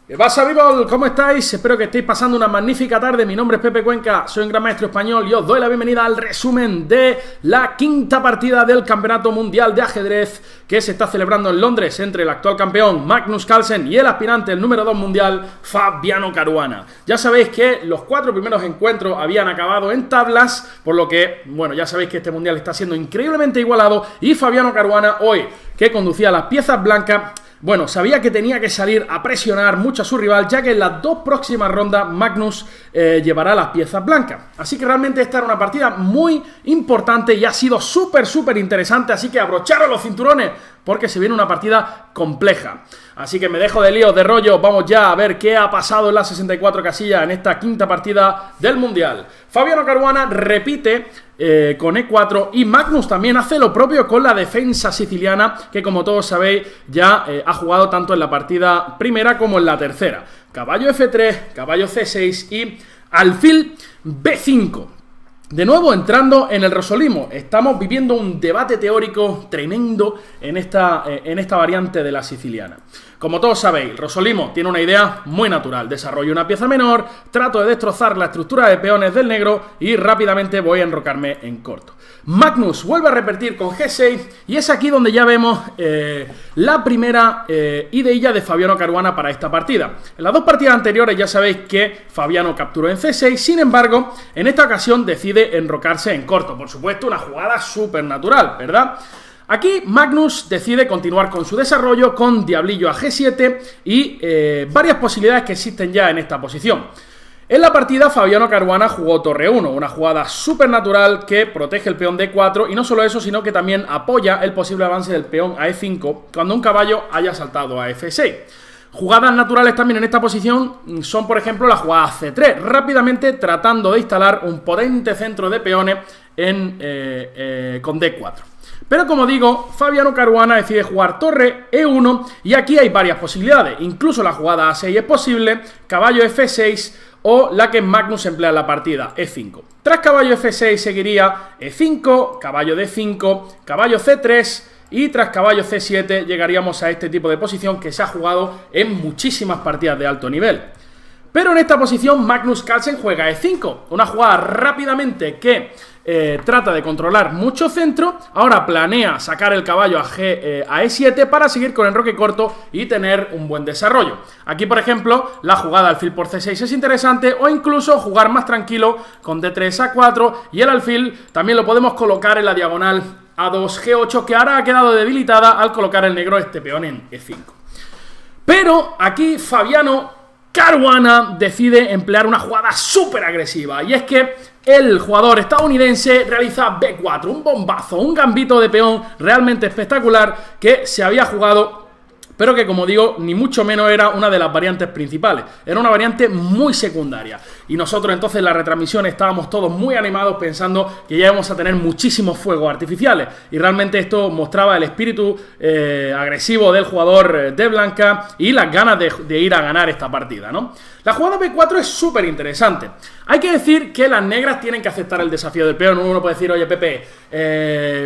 ¿Qué pasa, people? ¿Cómo estáis? Espero que estéis pasando una magnífica tarde. Mi nombre es Pepe Cuenca, soy un gran maestro español y os doy la bienvenida al resumen de la quinta partida del Campeonato Mundial de Ajedrez que se está celebrando en Londres entre el actual campeón Magnus Carlsen y el aspirante, el número 2 mundial, Fabiano Caruana. Ya sabéis que los 4 primeros encuentros habían acabado en tablas, por lo que, bueno, ya sabéis que este mundial está siendo increíblemente igualado y Fabiano Caruana hoy, que conducía las piezas blancas, bueno, sabía que tenía que salir a presionar mucho a su rival, ya que en las 2 próximas rondas Magnus llevará las piezas blancas. Así que realmente esta era una partida muy importante y ha sido súper interesante, así que abrocharos los cinturones porque se viene una partida compleja. Así que me dejo de líos, de rollo, vamos ya a ver qué ha pasado en las 64 casillas en esta quinta partida del Mundial. Fabiano Caruana repite con E4 y Magnus también hace lo propio con la defensa siciliana, que como todos sabéis ya ha jugado tanto en la partida primera como en la tercera. Caballo F3, caballo C6 y alfil B5. De nuevo entrando en el Rosolimo, estamos viviendo un debate teórico tremendo en esta variante de la siciliana. Como todos sabéis, el Rosolimo tiene una idea muy natural: desarrollo una pieza menor, trato de destrozar la estructura de peones del negro y rápidamente voy a enrocarme en corto. Magnus vuelve a repetir con G6 y es aquí donde ya vemos la primera ideilla de Fabiano Caruana para esta partida. En las 2 partidas anteriores ya sabéis que Fabiano capturó en C6, sin embargo, en esta ocasión decide enrocarse en corto. Por supuesto, una jugada súper natural, ¿verdad? Aquí Magnus decide continuar con su desarrollo con diablillo a G7 y varias posibilidades que existen ya en esta posición. En la partida Fabiano Caruana jugó torre 1, una jugada súper natural que protege el peón D4 y no solo eso, sino que también apoya el posible avance del peón a E5 cuando un caballo haya saltado a F6. Jugadas naturales también en esta posición son, por ejemplo, la jugada C3, rápidamente tratando de instalar un potente centro de peones con D4. Pero como digo, Fabiano Caruana decide jugar torre E1 y aquí hay varias posibilidades. Incluso la jugada A6 es posible, caballo F6 o la que Magnus emplea en la partida, E5. Tras caballo F6 seguiría E5, caballo D5, caballo C3 y tras caballo C7 llegaríamos a este tipo de posición que se ha jugado en muchísimas partidas de alto nivel. Pero en esta posición Magnus Carlsen juega E5, una jugada rápidamente que trata de controlar mucho centro. Ahora planea sacar el caballo a E7 para seguir con enroque corto y tener un buen desarrollo. Aquí, por ejemplo, la jugada alfil por C6 es interesante, o incluso jugar más tranquilo con D3 A4 y el alfil también lo podemos colocar en la diagonal A2 G8, que ahora ha quedado debilitada al colocar el negro este peón en E5. Pero aquí Fabiano Caruana decide emplear una jugada súper agresiva, y es que el jugador estadounidense realiza B4, un bombazo, un gambito de peón realmente espectacular que se había jugado, pero que, como digo, ni mucho menos era una de las variantes principales. Era una variante muy secundaria. Y nosotros entonces en la retransmisión estábamos todos muy animados pensando que ya íbamos a tener muchísimos fuegos artificiales. Y realmente esto mostraba el espíritu agresivo del jugador de blanca y las ganas de ir a ganar esta partida, ¿no? La jugada B4 es súper interesante. Hay que decir que las negras tienen que aceptar el desafío del peón. Uno puede decir, oye, Pepe,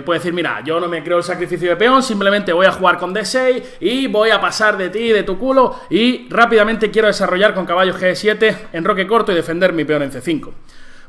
puede decir, mira, yo no me creo el sacrificio de peón, simplemente voy a jugar con D6 y voy a pasar de ti, de tu culo, y rápidamente quiero desarrollar con caballo G7, enroque corto y defender mi peón en C5.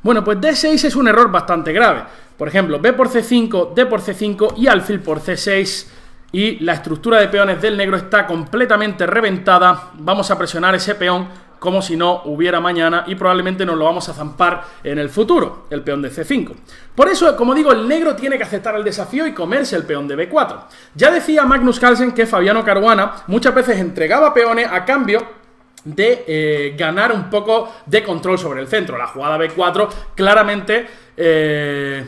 Bueno, pues D6 es un error bastante grave. Por ejemplo, B por C5, D por C5 y alfil por C6. Y la estructura de peones del negro está completamente reventada. Vamos a presionar ese peón como si no hubiera mañana y probablemente nos lo vamos a zampar en el futuro, el peón de C5. Por eso, como digo, el negro tiene que aceptar el desafío y comerse el peón de B4. Ya decía Magnus Carlsen que Fabiano Caruana muchas veces entregaba peones a cambio de ganar un poco de control sobre el centro. La jugada B4 claramente,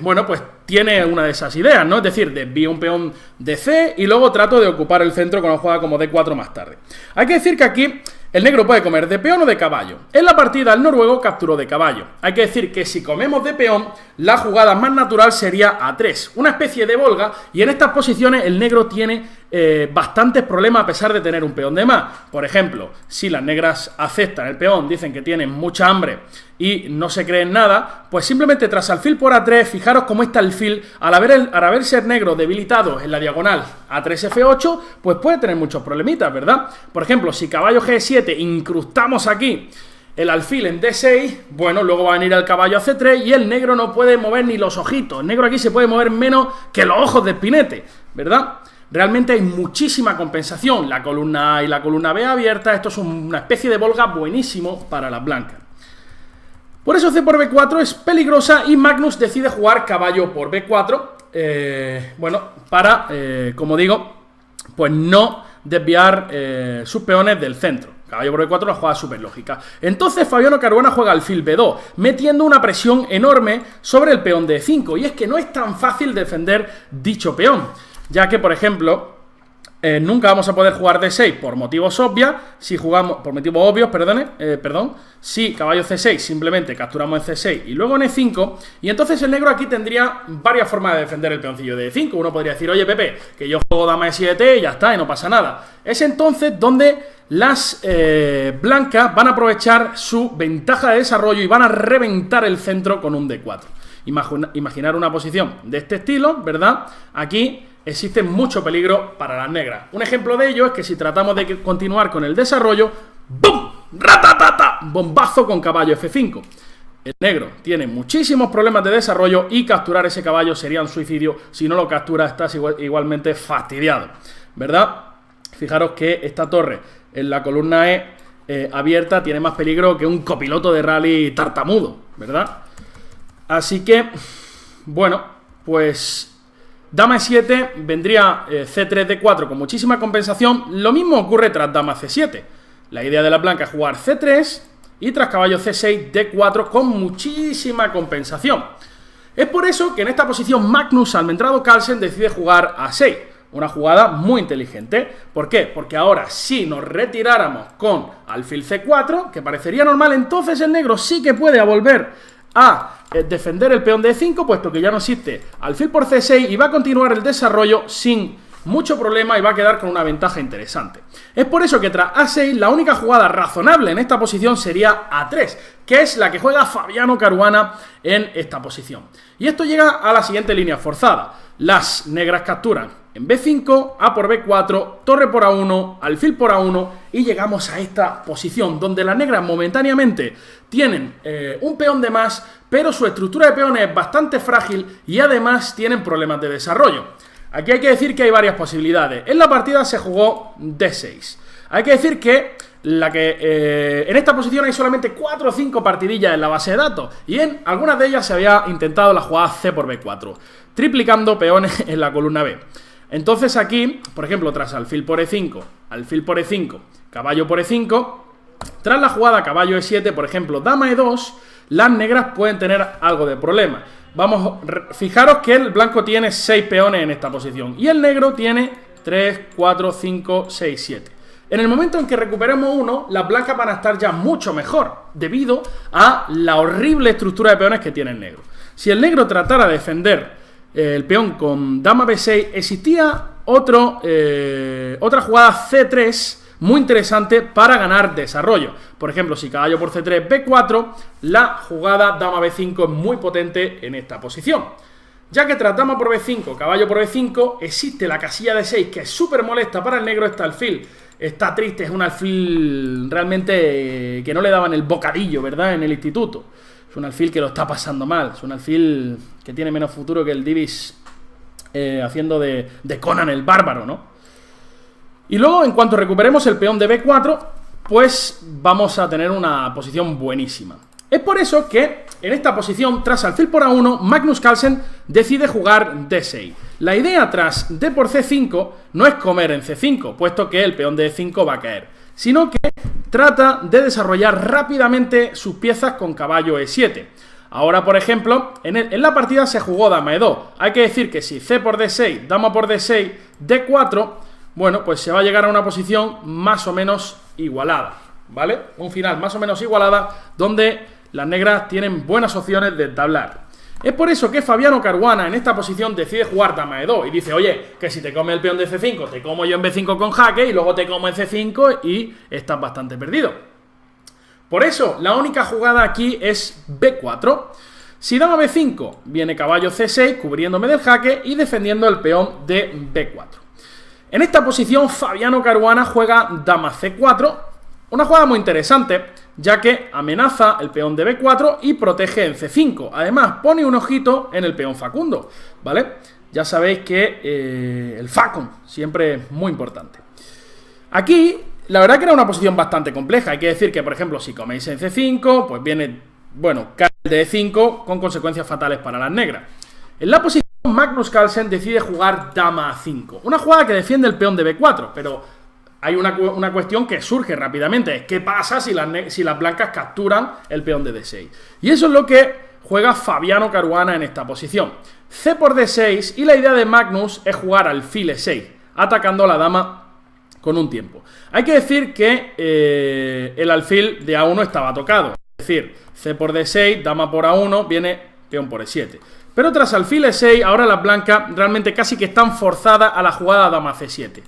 bueno, pues tiene una de esas ideas, ¿no? Es decir, desvío un peón de C y luego trato de ocupar el centro con una jugada como D4 más tarde. Hay que decir que aquí el negro puede comer de peón o de caballo. En la partida el noruego capturó de caballo. Hay que decir que si comemos de peón, la jugada más natural sería A3, una especie de volga, y en estas posiciones el negro tiene bastantes problemas a pesar de tener un peón de más. Por ejemplo, si las negras aceptan el peón, dicen que tienen mucha hambre y no se creen nada, pues simplemente tras alfil por A3, fijaros cómo está el alfil, al haberse el negro debilitado en la diagonal A3 F8, pues puede tener muchos problemitas, ¿verdad? Por ejemplo, si caballo G7 incrustamos aquí el alfil en D6, bueno, luego va a venir el caballo a C3 y el negro no puede mover ni los ojitos. El negro aquí se puede mover menos que los ojos de Spinete, ¿verdad? Realmente hay muchísima compensación. La columna A y la columna B abierta, esto es una especie de volga buenísimo para las blancas. Por eso C por B4 es peligrosa y Magnus decide jugar caballo por B4, bueno, para, como digo, pues no desviar sus peones del centro. Caballo por B4, una jugada súper lógica. Entonces Fabiano Caruana juega alfil B2, metiendo una presión enorme sobre el peón de E5. Y es que no es tan fácil defender dicho peón, ya que, por ejemplo, nunca vamos a poder jugar D6 por motivos obvios. Si jugamos por motivos obvios, si caballo C6 simplemente capturamos en C6 y luego en E5, y entonces el negro aquí tendría varias formas de defender el peoncillo de E5. Uno podría decir, oye Pepe, que yo juego dama E7 y ya está, y no pasa nada. Es entonces donde las blancas van a aprovechar su ventaja de desarrollo y van a reventar el centro con un D4. Imaginar una posición de este estilo, ¿verdad? Aquí existe mucho peligro para las negras. Un ejemplo de ello es que si tratamos de continuar con el desarrollo, ¡bum! ¡Ratatata! Bombazo con caballo F5. El negro tiene muchísimos problemas de desarrollo y capturar ese caballo sería un suicidio. Si no lo captura, estás igualmente fastidiado, ¿verdad? Fijaros que esta torre en la columna E abierta tiene más peligro que un copiloto de rally tartamudo, ¿verdad? Así que, bueno, pues dama E7 vendría C3 D4 con muchísima compensación. Lo mismo ocurre tras dama C7. La idea de la blanca es jugar C3 y tras caballo C6 D4 con muchísima compensación. Es por eso que en esta posición Magnus Almendrado Carlsen decide jugar A6. Una jugada muy inteligente. ¿Por qué? Porque ahora si nos retiráramos con alfil C4, que parecería normal, entonces el negro sí que puede volver a defender el peón de E5, puesto que ya no existe alfil por C6 y va a continuar el desarrollo sin mucho problema y va a quedar con una ventaja interesante. Es por eso que tras A6 la única jugada razonable en esta posición sería A3, que es la que juega Fabiano Caruana en esta posición. Y esto llega a la siguiente línea forzada. Las negras capturan en B5, A por B4, torre por A1, alfil por A1 y llegamos a esta posición donde las negras momentáneamente tienen un peón de más, pero su estructura de peones es bastante frágil y además tienen problemas de desarrollo. Aquí hay que decir que hay varias posibilidades. En la partida se jugó D6. Hay que decir que en esta posición hay solamente 4 o 5 partidillas en la base de datos y en algunas de ellas se había intentado la jugada C por B4, triplicando peones en la columna B. Entonces aquí, por ejemplo, tras alfil por E5, alfil por E5, caballo por E5, tras la jugada caballo E7, por ejemplo, dama E2, las negras pueden tener algo de problema. Fijaros que el blanco tiene 6 peones en esta posición y el negro tiene 3, 4, 5, 6, 7. En el momento en que recuperemos uno, las blancas van a estar ya mucho mejor, debido a la horrible estructura de peones que tiene el negro. Si el negro tratara de defender el peón con dama B6, existía otra jugada C3 muy interesante para ganar desarrollo. Por ejemplo, si caballo por C3, B4, la jugada dama B5 es muy potente en esta posición. Ya que tras dama por B5, caballo por B5, existe la casilla de 6 que es súper molesta para el negro. Este alfil está triste, es un alfil realmente que no le daban el bocadillo, ¿verdad?, en el instituto. Es un alfil que lo está pasando mal, es un alfil que tiene menos futuro que el Divis haciendo de Conan el Bárbaro, ¿no? Y luego, en cuanto recuperemos el peón de B4, pues vamos a tener una posición buenísima. Es por eso que en esta posición, tras alfil por A1, Magnus Carlsen decide jugar D6. La idea tras D por C5 no es comer en C5, puesto que el peón de E5 va a caer, sino que trata de desarrollar rápidamente sus piezas con caballo E7. Ahora, por ejemplo, en la partida se jugó dama E2. Hay que decir que si C por D6, dama por D6, D4, bueno, pues se va a llegar a una posición más o menos igualada, ¿vale? Un final más o menos igualada, donde las negras tienen buenas opciones de entablar. Es por eso que Fabiano Caruana en esta posición decide jugar dama E2 y dice, oye, que si te come el peón de C5, te como yo en B5 con jaque y luego te como en C5 y estás bastante perdido. Por eso, la única jugada aquí es B4. Si dama B5, viene caballo C6 cubriéndome del jaque y defendiendo el peón de B4. En esta posición, Fabiano Caruana juega dama C4, una jugada muy interesante, ya que amenaza el peón de B4 y protege en C5. Además, pone un ojito en el peón facundo, ¿vale? Ya sabéis que el facon siempre es muy importante. Aquí, la verdad que era una posición bastante compleja. Hay que decir que, por ejemplo, si coméis en C5, pues viene, bueno, cae el de E5 con consecuencias fatales para las negras. En la posición, Magnus Carlsen decide jugar dama A5. Una jugada que defiende el peón de B4, pero hay una cuestión que surge rápidamente. ¿Qué pasa si las blancas capturan el peón de D6? Y eso es lo que juega Fabiano Caruana en esta posición. C por D6 y la idea de Magnus es jugar alfil E6, atacando a la dama con un tiempo. Hay que decir que el alfil de A1 estaba tocado. Es decir, C por D6, dama por A1, viene peón por E7. Pero tras alfil E6, ahora las blancas realmente casi que están forzadas a la jugada dama C7.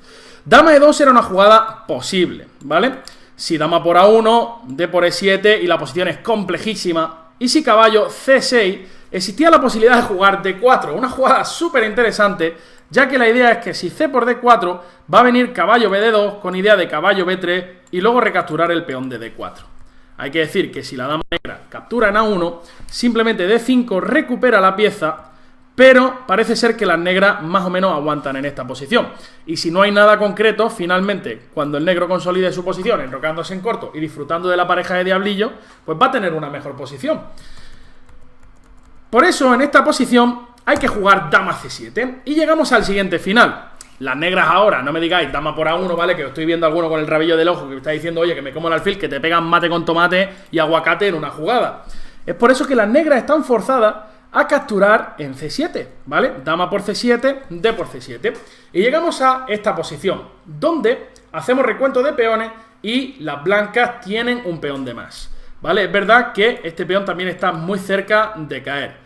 Dama E2 era una jugada posible, ¿vale? Si dama por A1, D por E7 y la posición es complejísima. Y si caballo C6, existía la posibilidad de jugar D4, una jugada súper interesante, ya que la idea es que si C por D4 va a venir caballo BD2 con idea de caballo B3 y luego recapturar el peón de D4. Hay que decir que si la dama negra captura en A1, simplemente D5 recupera la pieza, pero parece ser que las negras más o menos aguantan en esta posición. Y si no hay nada concreto, finalmente, cuando el negro consolide su posición, enrocándose en corto y disfrutando de la pareja de diablillo, pues va a tener una mejor posición. Por eso, en esta posición, hay que jugar dama C7. Y llegamos al siguiente final. Las negras ahora, no me digáis dama por A1, ¿vale? Que os estoy viendo alguno con el rabillo del ojo que me está diciendo, oye, que me como el alfil, que te pegan mate con tomate y aguacate en una jugada. Es por eso que las negras están forzadas a capturar en C7, ¿vale? Dama por C7, D por C7. Y llegamos a esta posición, donde hacemos recuento de peones y las blancas tienen un peón de más, ¿vale? Es verdad que este peón también está muy cerca de caer.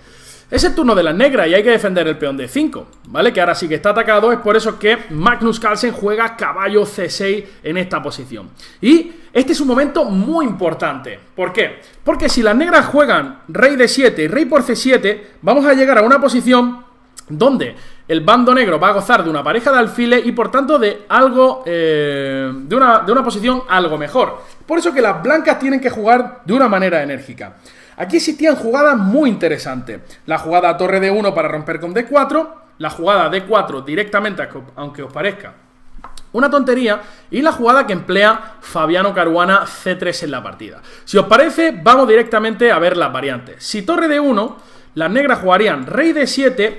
Es el turno de las negras y hay que defender el peón de 5, ¿vale? Que ahora sí que está atacado, es por eso que Magnus Carlsen juega caballo C6 en esta posición. Y este es un momento muy importante. ¿Por qué? Porque si las negras juegan rey D7 y rey por C7, vamos a llegar a una posición donde el bando negro va a gozar de una pareja de alfiles y por tanto de algo, de una posición algo mejor. Por eso que las blancas tienen que jugar de una manera enérgica. Aquí existían jugadas muy interesantes. La jugada torre D1 para romper con D4, la jugada D4 directamente, aunque os parezca una tontería, y la jugada que emplea Fabiano Caruana C3 en la partida. Si os parece, vamos directamente a ver las variantes. Si torre D1, las negras jugarían rey D7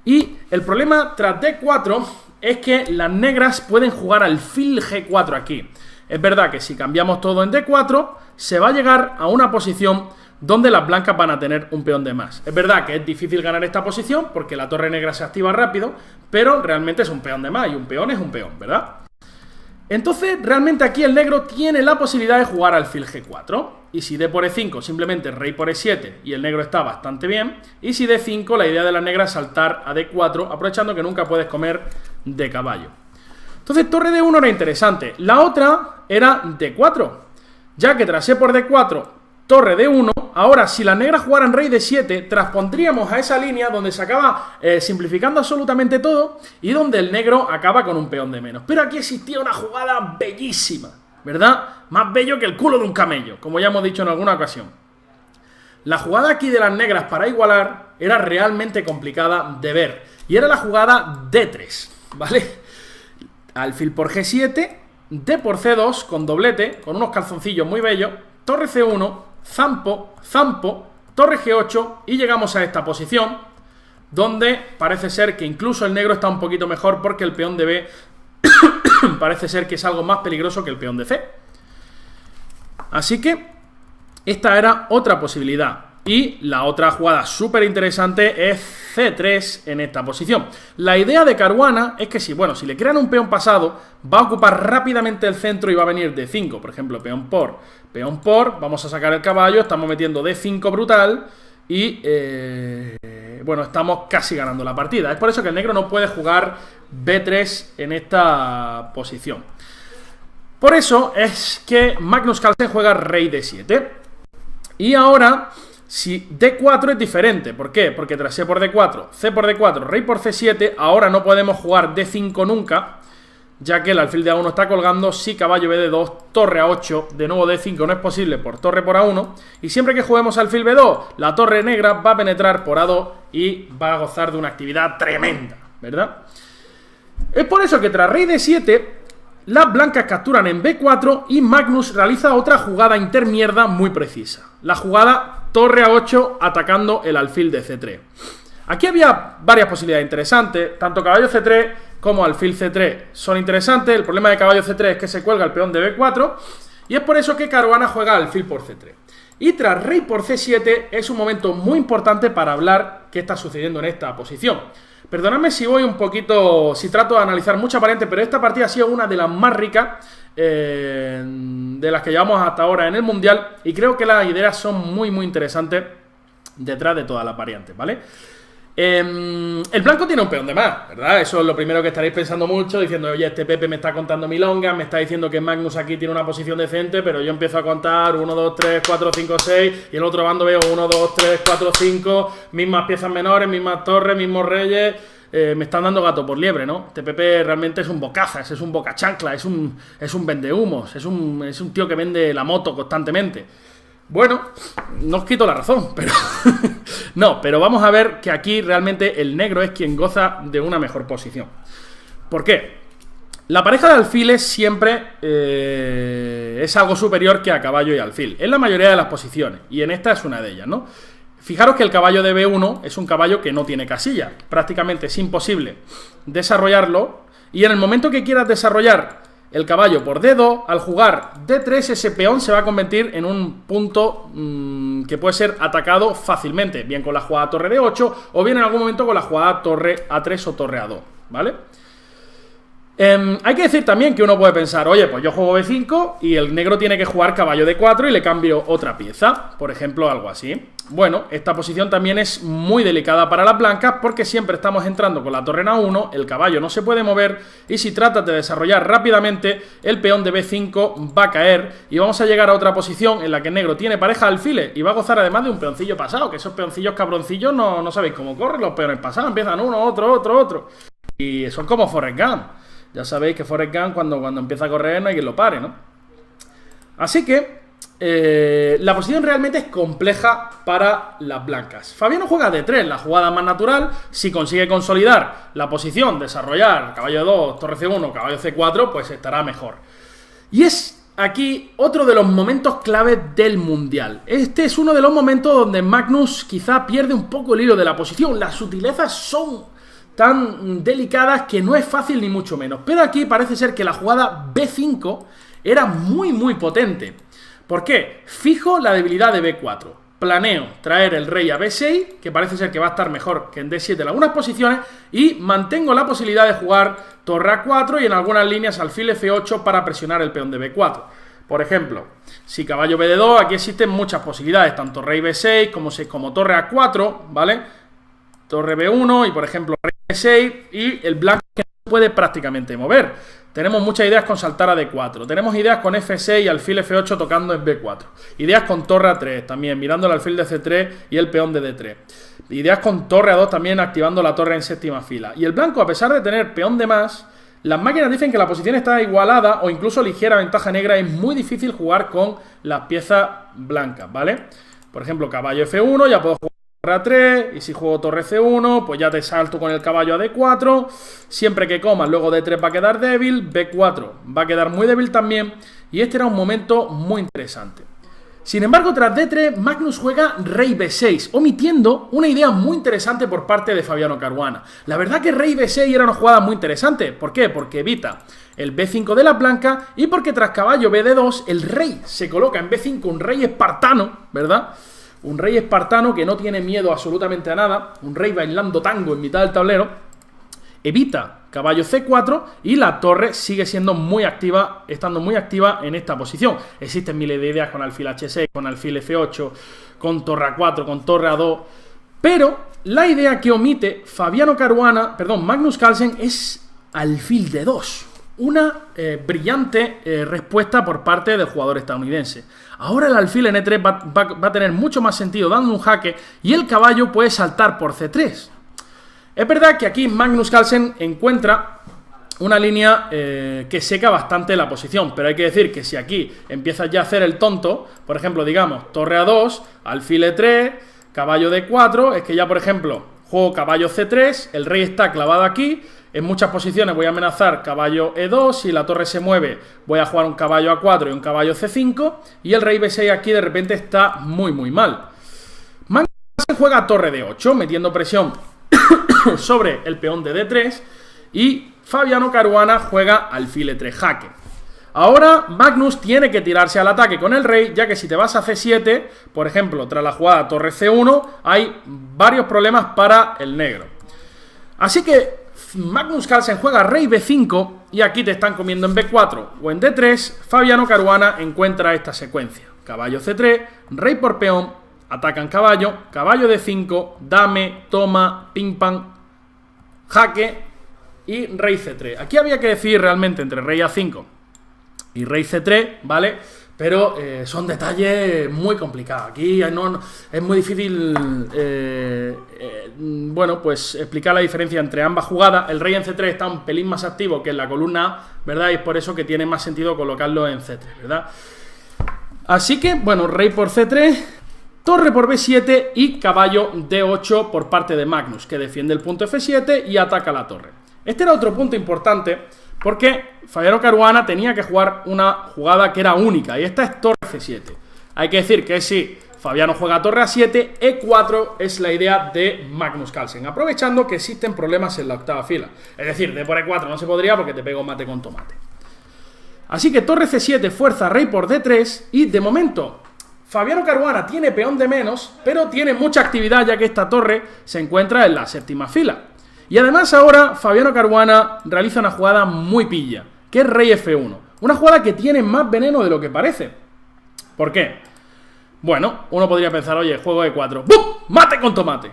y el problema tras D4 es que las negras pueden jugar alfil G4 aquí. Es verdad que si cambiamos todo en D4, se va a llegar a una posición donde las blancas van a tener un peón de más. Es verdad que es difícil ganar esta posición porque la torre negra se activa rápido, pero realmente es un peón de más y un peón es un peón, ¿verdad? Entonces, realmente aquí el negro tiene la posibilidad de jugar alfil G4. Y si D por E5, simplemente rey por E7 y el negro está bastante bien. Y si D5, la idea de la negra es saltar a D4, aprovechando que nunca puedes comer de caballo. Entonces, torre D1 era interesante. La otra era D4, ya que tras E por D4, torre D1, ahora si las negras jugaran rey D7, transpondríamos a esa línea donde se acaba simplificando absolutamente todo y donde el negro acaba con un peón de menos. Pero aquí existía una jugada bellísima, ¿verdad? Más bello que el culo de un camello, como ya hemos dicho en alguna ocasión. La jugada aquí de las negras para igualar era realmente complicada de ver y era la jugada D3, ¿vale? Alfil por G7, D por C2 con doblete, con unos calzoncillos muy bellos, torre C1, zampo, zampo, torre G8 y llegamos a esta posición donde parece ser que incluso el negro está un poquito mejor porque el peón de B parece ser que es algo más peligroso que el peón de C. Así que esta era otra posibilidad. Y la otra jugada súper interesante es C3 en esta posición. La idea de Caruana es que si le crean un peón pasado, va a ocupar rápidamente el centro y va a venir D5. Por ejemplo, peón por, vamos a sacar el caballo, estamos metiendo D5 brutal y bueno, estamos casi ganando la partida. Es por eso que el negro no puede jugar B3 en esta posición. Por eso es que Magnus Carlsen juega rey D7. Y ahora, si D4 es diferente. ¿Por qué? Porque tras E por D4, C por D4, rey por C7, ahora no podemos jugar D5 nunca, ya que el alfil de A1 está colgando. Si caballo B2, torre A8, de nuevo D5 no es posible por torre por A1. Y siempre que juguemos alfil B2, la torre negra va a penetrar por A2 y va a gozar de una actividad tremenda, ¿verdad? Es por eso que tras rey D7, las blancas capturan en B4 y Magnus realiza otra jugada intermierda muy precisa. La jugada torre A8 atacando el alfil de C3. Aquí había varias posibilidades interesantes. Tanto caballo C3 como alfil C3 son interesantes. El problema de caballo C3 es que se cuelga el peón de B4. Y es por eso que Caruana juega alfil por C3. Y tras rey por C7 es un momento muy importante para hablar qué está sucediendo en esta posición. Perdonadme si voy un poquito, si trato de analizar mucha variante, pero esta partida ha sido una de las más ricas de las que llevamos hasta ahora en el Mundial. Y creo que las ideas son muy interesantes detrás de todas las variantes, ¿vale? El blanco tiene un peón de más, ¿verdad? Eso es lo primero que estaréis pensando mucho, diciendo, oye, este Pepe me está contando milongas, me está diciendo que Magnus aquí tiene una posición decente, pero yo empiezo a contar 1, 2, 3, 4, 5, 6, y el otro bando veo 1, 2, 3, 4, 5, mismas piezas menores, mismas torres, mismos reyes. Me están dando gato por liebre, ¿no? Este Pepe realmente es un bocazas, es un bocachancla, es un vendehumos, es un tío que vende la moto constantemente. Bueno, no os quito la razón, pero no, pero vamos a ver que aquí realmente el negro es quien goza de una mejor posición. ¿Por qué? La pareja de alfiles siempre es algo superior que a caballo y alfil, en la mayoría de las posiciones, y en esta es una de ellas, ¿no? Fijaros que el caballo de B1 es un caballo que no tiene casilla, prácticamente es imposible desarrollarlo, y en el momento que quieras desarrollar el caballo por D2, al jugar D3, ese peón se va a convertir en un punto que puede ser atacado fácilmente, bien con la jugada torre D8 o bien en algún momento con la jugada torre A3 o torre A2, ¿vale? Hay que decir también que uno puede pensar, oye, pues yo juego B5 y el negro tiene que jugar caballo D4 y le cambio otra pieza, por ejemplo, algo así. Bueno, esta posición también es muy delicada para las blancas porque siempre estamos entrando con la torre en A1, el caballo no se puede mover y si tratas de desarrollar rápidamente, el peón de B5 va a caer y vamos a llegar a otra posición en la que el negro tiene pareja de alfiles y va a gozar además de un peoncillo pasado, que esos peoncillos cabroncillos no sabéis cómo corren los peones pasados, empiezan uno, otro y son como Forrest Gump. Ya sabéis que Forrest Gump cuando empieza a correr no hay quien lo pare, ¿no? Así que la posición realmente es compleja para las blancas. Fabiano juega D3, la jugada más natural. Si consigue consolidar la posición, desarrollar caballo 2, torre C1, caballo C4, pues estará mejor. Y es aquí otro de los momentos clave del Mundial. Este es uno de los momentos donde Magnus quizá pierde un poco el hilo de la posición. Las sutilezas son tan delicadas que no es fácil ni mucho menos. Pero aquí parece ser que la jugada B5 era muy potente. ¿Por qué? Fijo la debilidad de B4. Planeo traer el rey a B6, que parece ser que va a estar mejor que en D7 en algunas posiciones, y mantengo la posibilidad de jugar torre A4 y en algunas líneas alfil F8 para presionar el peón de B4. Por ejemplo, si caballo BD2, aquí existen muchas posibilidades, tanto rey B6 como torre A4, ¿vale? Torre B1 y por ejemplo rey B6 y el blanco que no puede prácticamente mover. Tenemos muchas ideas con saltar a D4, tenemos ideas con F6 y alfil F8 tocando en B4, ideas con torre A3 también, mirando el alfil de C3 y el peón de D3, ideas con torre A2 también activando la torre en séptima fila. Y el blanco, a pesar de tener peón de más, las máquinas dicen que la posición está igualada o incluso ligera ventaja negra. Es muy difícil jugar con las piezas blancas, ¿vale? Por ejemplo, caballo F1, ya puedo jugar A3, y si juego torre C1, pues ya te salto con el caballo a D4, siempre que comas, luego D3 va a quedar débil, B4 va a quedar muy débil también, y este era un momento muy interesante. Sin embargo, tras D3, Magnus juega rey B6, omitiendo una idea muy interesante por parte de Fabiano Caruana. La verdad que rey B6 era una jugada muy interesante. ¿Por qué? Porque evita el B5 de la blanca y porque tras caballo BD2, el rey se coloca en B5, un rey espartano, ¿verdad? Un rey espartano que no tiene miedo absolutamente a nada, un rey bailando tango en mitad del tablero, evita caballo C4 y la torre sigue siendo muy activa, estando muy activa en esta posición. Existen miles de ideas con alfil H6, con alfil F8, con torre A4, con torre A2, pero la idea que omite Magnus Carlsen es alfil D2. Una brillante respuesta por parte del jugador estadounidense. Ahora el alfil en E3 va a tener mucho más sentido dando un jaque y el caballo puede saltar por C3. Es verdad que aquí Magnus Carlsen encuentra una línea que seca bastante la posición, pero hay que decir que si aquí empiezas ya a hacer el tonto, por ejemplo, digamos, torre A2, alfil E3, caballo D4, es que ya, por ejemplo, juego caballo C3, el rey está clavado aquí, en muchas posiciones voy a amenazar caballo E2, si la torre se mueve voy a jugar un caballo A4 y un caballo C5, y el rey B6 aquí de repente está muy mal. Magnus Carlsen juega torre D8, metiendo presión sobre el peón de D3, y Fabiano Caruana juega alfil E3 jaque. Ahora Magnus tiene que tirarse al ataque con el rey, ya que si te vas a C7, por ejemplo, tras la jugada torre C1, hay varios problemas para el negro. Así que Magnus Carlsen juega rey B5 y aquí te están comiendo en B4 o en D3. Fabiano Caruana encuentra esta secuencia: caballo C3, rey por peón, atacan caballo, caballo D5, dame, toma, ping pam, jaque y rey C3. Aquí había que decidir realmente entre rey A5 y rey C3, ¿vale? Pero son detalles muy complicados. Aquí no, es muy difícil, bueno, pues explicar la diferencia entre ambas jugadas. El rey en C3 está un pelín más activo que en la columna A, ¿verdad? Y es por eso que tiene más sentido colocarlo en C3, ¿verdad? Así que, bueno, rey por C3, torre por B7 y caballo D8 por parte de Magnus, que defiende el punto F7 y ataca la torre. Este era otro punto importante, porque Fabiano Caruana tenía que jugar una jugada que era única, y esta es torre C7. Hay que decir que si Fabiano juega torre A7, E4 es la idea de Magnus Carlsen, aprovechando que existen problemas en la octava fila. Es decir, de por E4 no se podría porque te pego mate con tomate. Así que torre C7 fuerza rey por D3, y de momento Fabiano Caruana tiene peón de menos, pero tiene mucha actividad ya que esta torre se encuentra en la séptima fila. Y además ahora Fabiano Caruana realiza una jugada muy pilla, que es rey F1. Una jugada que tiene más veneno de lo que parece. ¿Por qué? Bueno, uno podría pensar, oye, juego E4, ¡bum! ¡Mate con tomate!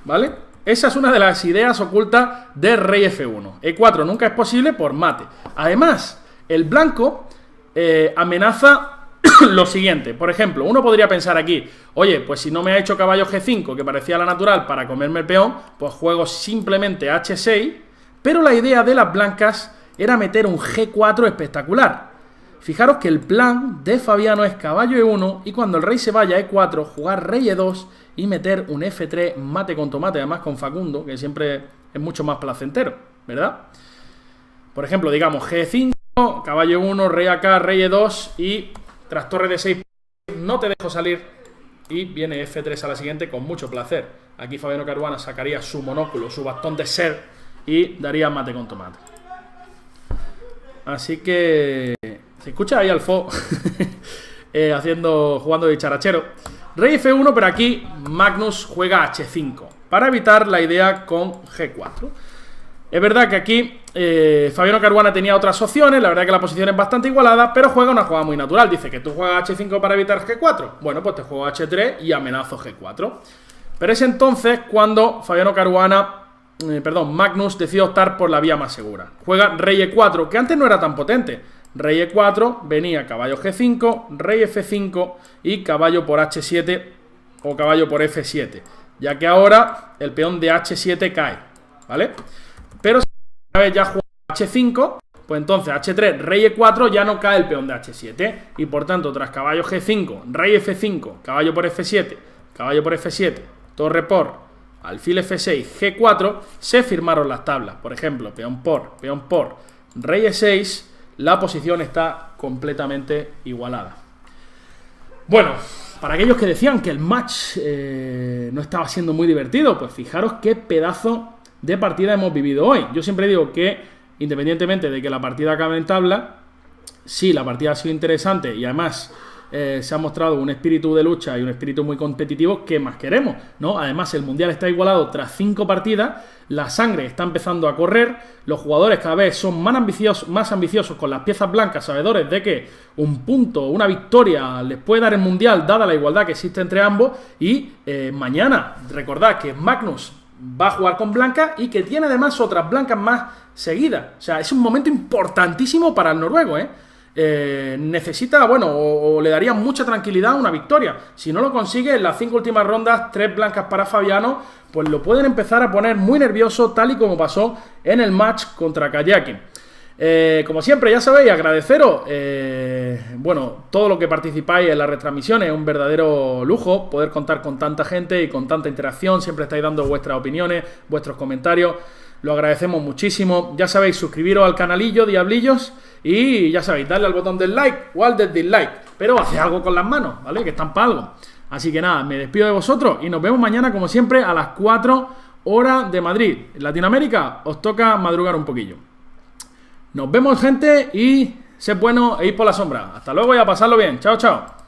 ¿Vale? Esa es una de las ideas ocultas de rey F1. E4 nunca es posible por mate. Además, el blanco amenaza lo siguiente. Por ejemplo, uno podría pensar aquí, oye, pues si no me ha hecho caballo G5, que parecía la natural para comerme el peón, pues juego simplemente H6, pero la idea de las blancas era meter un G4 espectacular. Fijaros que el plan de Fabiano es caballo E1 y cuando el rey se vaya a E4, jugar rey E2 y meter un F3 mate con tomate, además con Facundo, que siempre es mucho más placentero, ¿verdad? Por ejemplo, digamos G5, caballo E1, rey acá, rey E2 y tras torre de 6 no te dejo salir y viene F3 a la siguiente con mucho placer. Aquí Fabiano Caruana sacaría su monóculo, su bastón de ser y daría mate con tomate. Así que se escucha ahí al fo jugando de charachero. Rey F1, pero aquí Magnus juega H5 para evitar la idea con G4. Es verdad que aquí Fabiano Caruana tenía otras opciones, la verdad que la posición es bastante igualada, pero juega una jugada muy natural. Dice que tú juegas H5 para evitar G4. Bueno, pues te juego H3 y amenazo G4. Pero es entonces cuando Fabiano Caruana, Magnus decide optar por la vía más segura. Juega rey E4, que antes no era tan potente. Rey E4, venía caballo G5, rey F5 y caballo por H7 o caballo por F7. Ya que ahora el peón de H7 cae, ¿vale? Pero si una vez ya juega H5, pues entonces H3, rey E4, ya no cae el peón de H7. Y por tanto, tras caballo G5, rey F5, caballo por F7, caballo por F7, torre por, alfil F6, G4, se firmaron las tablas. Por ejemplo, peón por, rey E6, la posición está completamente igualada. Bueno, para aquellos que decían que el match no estaba siendo muy divertido, pues fijaros qué pedazo de partida hemos vivido hoy. Yo siempre digo que, independientemente de que la partida acabe en tabla, si la partida ha sido interesante y además se ha mostrado un espíritu de lucha y un espíritu muy competitivo que más queremos, ¿no? Además, el Mundial está igualado tras 5 partidas, la sangre está empezando a correr, los jugadores cada vez son más ambiciosos con las piezas blancas, sabedores de que un punto, una victoria les puede dar el Mundial, dada la igualdad que existe entre ambos, y mañana, recordad que Magnus va a jugar con blanca y que tiene además otras blancas más seguidas. O sea, es un momento importantísimo para el noruego, necesita, bueno, o le daría mucha tranquilidad una victoria. Si no lo consigue en las 5 últimas rondas, 3 blancas para Fabiano, pues lo pueden empezar a poner muy nervioso, tal y como pasó en el match contra Kayakin. Como siempre, ya sabéis, agradeceros bueno, todo lo que participáis en las retransmisiones. Es un verdadero lujo poder contar con tanta gente y con tanta interacción. Siempre estáis dando vuestras opiniones, vuestros comentarios. Lo agradecemos muchísimo. Ya sabéis, suscribiros al canalillo, diablillos. Y ya sabéis, darle al botón del like o al del dislike. Pero haced algo con las manos, ¿vale? Que están para algo. Así que nada, me despido de vosotros y nos vemos mañana, como siempre, a las 4 horas de Madrid. En Latinoamérica os toca madrugar un poquillo. Nos vemos, gente, y sed bueno e id por la sombra. Hasta luego y a pasarlo bien. Chao, chao.